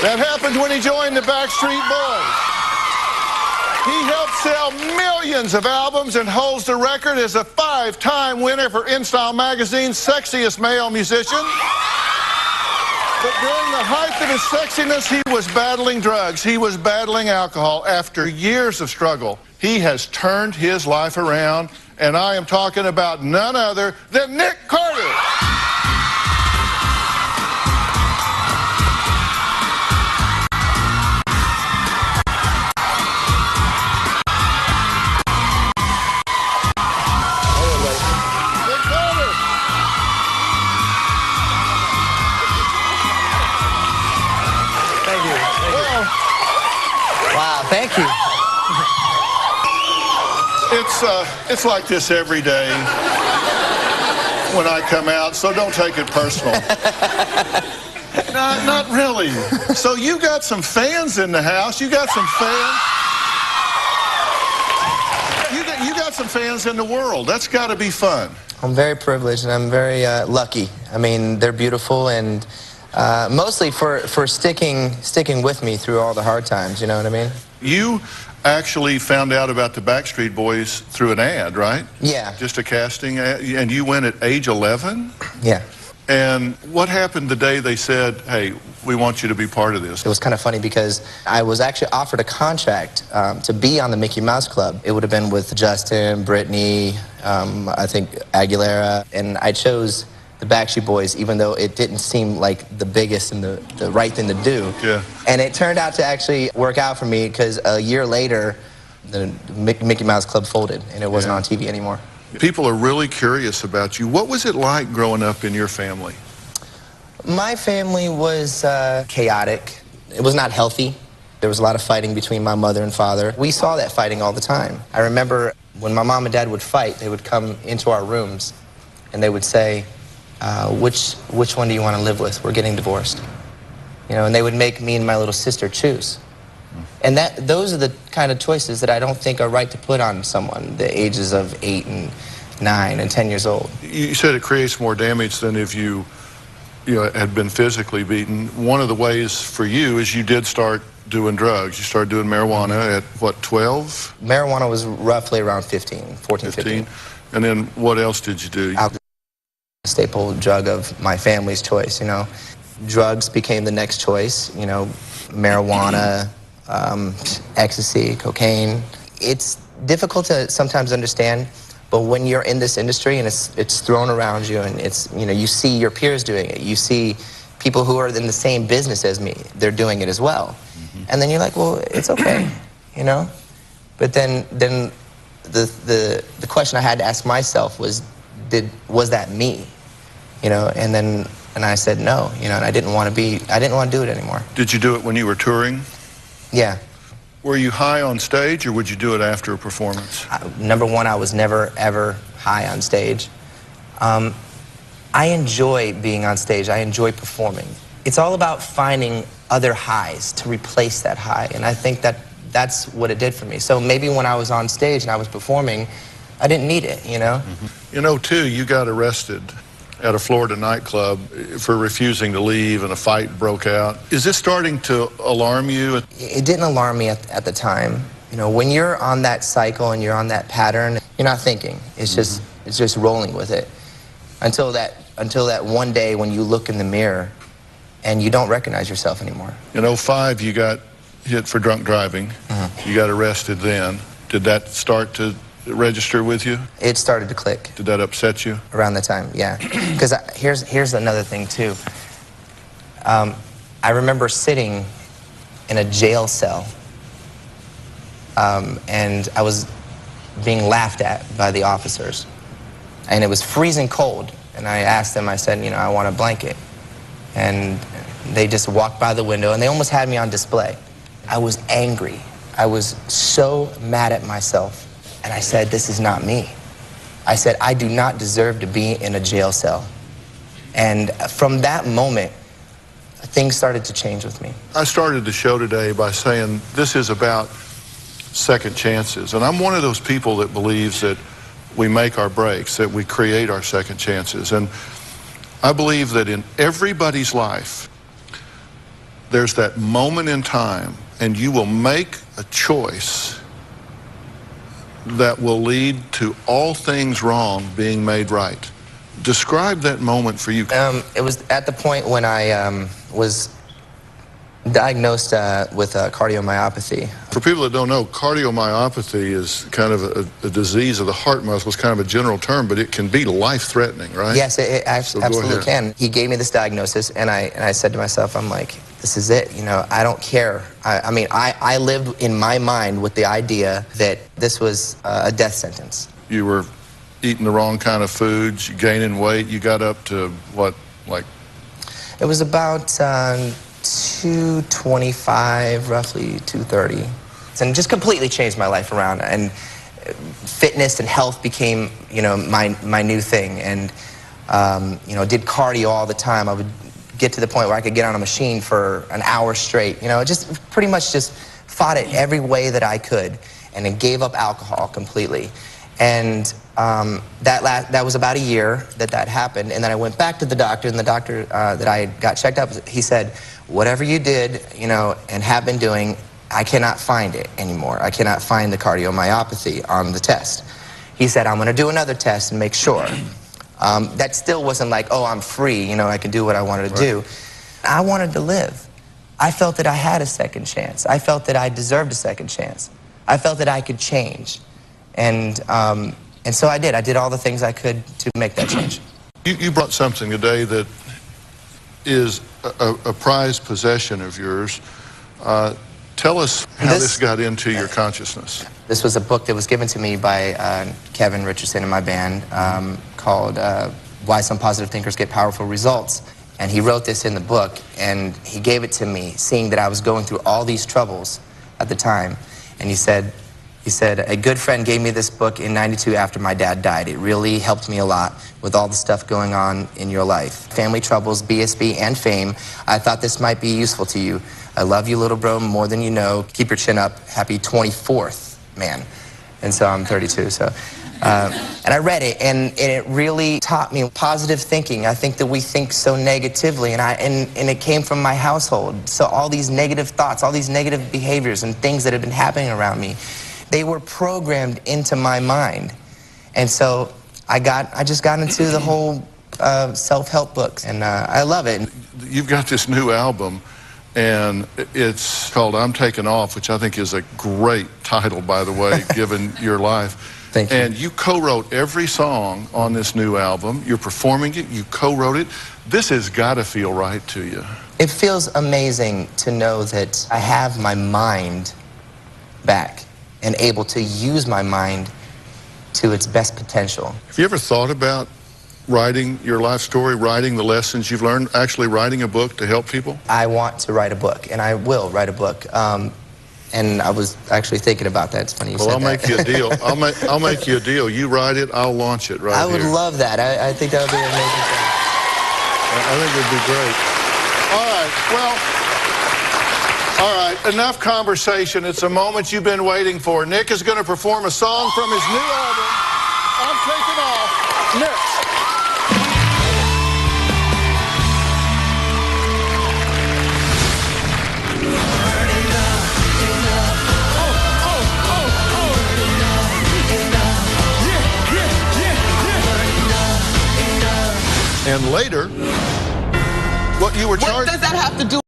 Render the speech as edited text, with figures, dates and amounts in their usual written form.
That happened when he joined the Backstreet Boys. He helped sell millions of albums and holds the record as a 5-time winner for InStyle magazine's sexiest male musician. But during the height of his sexiness, he was battling drugs. He was battling alcohol. After years of struggle, he has turned his life around, and I am talking about none other than Nick Carter. Wow, thank you. It's like this every day when I come out, so don't take it personal. Not really. So you got some fans in the house. You got some fans. You got some fans in the world. That's got to be fun. I'm very privileged and I'm very lucky. I mean, they're beautiful and mostly for sticking with me through all the hard times, you know what I mean? You actually found out about the Backstreet Boys through an ad, right? Yeah. Just a casting ad, and you went at age 11? Yeah. And what happened the day they said, hey, we want you to be part of this? It was kind of funny because I was actually offered a contract to be on the Mickey Mouse Club. It would have been with Justin, Britney, I think Aguilera, and I chose the Backstreet Boys, even though it didn't seem like the biggest and the right thing to do. Yeah. And it turned out to actually work out for me because a year later, the Mickey Mouse Club folded and it wasn't on TV anymore. People are really curious about you. What was it like growing up in your family? My family was chaotic. It was not healthy. There was a lot of fighting between my mother and father. We saw that fighting all the time. I remember when my mom and dad would fight, they would come into our rooms and they would say, which one do you want to live with? We're getting divorced. You know, and they would make me and my little sister choose. And those are the kind of choices that I don't think are right to put on someone the ages of 8 and 9 and 10 years old. You said it creates more damage than if you had been physically beaten. One of the ways for you is you did start doing drugs. You started doing marijuana at, what, 12? Marijuana was roughly around 14, 15. And then what else did you do? A staple drug of my family's choice, you know. Drugs became the next choice, you know, marijuana, ecstasy, cocaine. It's difficult to sometimes understand, but when you're in this industry and it's thrown around you and it's, you know, you see your peers doing it, you see people who are in the same business as me, they're doing it as well. And then you're like, well, it's okay, you know? But then the question I had to ask myself was that me? You know, and I said no, you know, and I didn't want to do it anymore. Did you do it when you were touring? Yeah. Were you high on stage, or would you do it after a performance? Number one, I was never, ever high on stage. I enjoy being on stage. I enjoy performing. It's all about finding other highs to replace that high, and I think that's what it did for me. So maybe when I was on stage and I was performing, I didn't need it, you know? You know, too, you got arrested at a Florida nightclub for refusing to leave, and a fight broke out. Is this starting to alarm you? It didn't alarm me at the time. You know, when you're on that cycle and you're on that pattern, you're not thinking. It's just rolling with it. Until that one day when you look in the mirror and you don't recognize yourself anymore. In 2005, you got hit for drunk driving. You got arrested then. Did that start to register with you? It started to click. Did that upset you? Around the time, yeah. Because here's another thing too. I remember sitting in a jail cell, and I was being laughed at by the officers, and it was freezing cold. And I asked them, I said, you know, I want a blanket, and they just walked by the window, and they almost had me on display. I was angry. I was so mad at myself. And I said, this is not me. I said, I do not deserve to be in a jail cell. And from that moment, things started to change with me. I started the show today by saying this is about second chances. And I'm one of those people that believes that we make our breaks, that we create our second chances. And I believe that in everybody's life, there's that moment in time, and you will make a choice that will lead to all things wrong being made right. Describe that moment for you. It was at the point when I was diagnosed with cardiomyopathy. For people that don't know, cardiomyopathy is kind of a disease of the heart muscle. It's kind of a general term, but it can be life-threatening, right? Yes, it absolutely can. He gave me this diagnosis, and I said to myself, I'm like, this is it. You know, I don't care. I mean, I lived in my mind with the idea that this was a death sentence. You were eating the wrong kind of foods, you gaining weight, you got up to what, like? It was about 225, roughly 230. And just completely changed my life around. And fitness and health became, you know, my new thing. And, you know, did cardio all the time. I would get to the point where I could get on a machine for an hour straight. You know, just pretty much just fought it every way that I could. And then gave up alcohol completely. And that was about a year that happened. And then I went back to the doctor, and the doctor that I got checked up, he said, whatever you did, you know, and have been doing, I cannot find it anymore. I cannot find the cardiomyopathy on the test. He said, I'm going to do another test and make sure. That still wasn't like, oh, I'm free, you know, I can do what I wanted to do. I wanted to live. I felt that I had a second chance. I felt that I deserved a second chance. I felt that I could change. And so I did. I did all the things I could to make that change. You brought something today that is a prized possession of yours. Tell us how this got into your consciousness. This was a book that was given to me by Kevin Richardson in my band called Why Some Positive Thinkers Get Powerful Results. And he wrote this in the book, and he gave it to me, seeing that I was going through all these troubles at the time. And he said, a good friend gave me this book in '92 after my dad died. It really helped me a lot with all the stuff going on in your life. Family troubles, BSB, and fame. I thought this might be useful to you. I love you, little bro, more than you know. Keep your chin up. Happy 24th, man. And so I'm 32, so. And I read it, and it really taught me positive thinking. I think that we think so negatively, and it came from my household. So all these negative thoughts, all these negative behaviors and things that have been happening around me, they were programmed into my mind. And so I just got into the whole self-help books, and I love it. You've got this new album, and it's called I'm Taking Off, which I think is a great title, by the way, given your life. Thank you. And you co-wrote every song on this new album. You're performing it, you co-wrote it. This has got to feel right to you. It feels amazing to know that I have my mind back and able to use my mind to its best potential. Have you ever thought about writing your life story, writing the lessons you've learned, actually writing a book to help people? I want to write a book, and I will write a book. And I was actually thinking about that. It's funny you said that. Well, I'll make you a deal. I'll make you a deal. You write it, I'll launch it right here. I would love that. I think that would be an amazing thing. I think it would be great. All right, well, all right, enough conversation. It's a moment you've been waiting for. Nick is going to perform a song from his new album, I'm Taking Off, next. And later, what you were charged. What does that have to do